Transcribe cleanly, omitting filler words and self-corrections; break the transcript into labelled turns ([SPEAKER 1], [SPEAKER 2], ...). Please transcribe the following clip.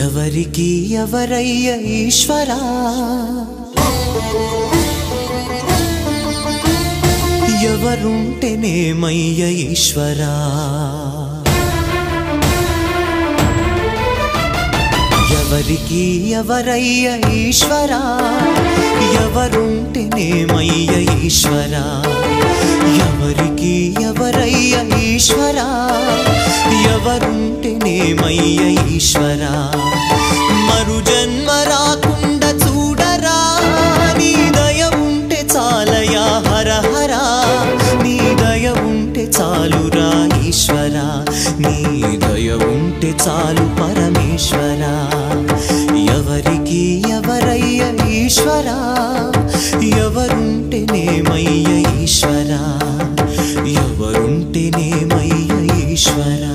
[SPEAKER 1] ఎవరికి ఎవరయ్య ఈశ్వరా ఎవరుంటేనేమయ్య ఈశ్వరా ఎవరికి ఎవరయ్య ఈశ్వరా ఎవరుంటేనేమయ్య ఈశ్వరా ఎవరికి ఎవరయ్య ఈశ్వరా ఎవరుంటేనేమయ్య ఈశ్వరా మరు జన్మ రాకుండా చూడరా నీ దయ ఉంటే చాలయా హర హరా నీ దయ ఉంటే చాలురా ఈశ్వరా నీ దయ ఉంటే చాలు పరమేశ్వరా ఎవరికి ఎవరయ్య ఈశ్వరా ఎవరుంటేనేమయ్య ఈశ్వరా ఎవరుంటేనేమయ్య ఈశ్వరా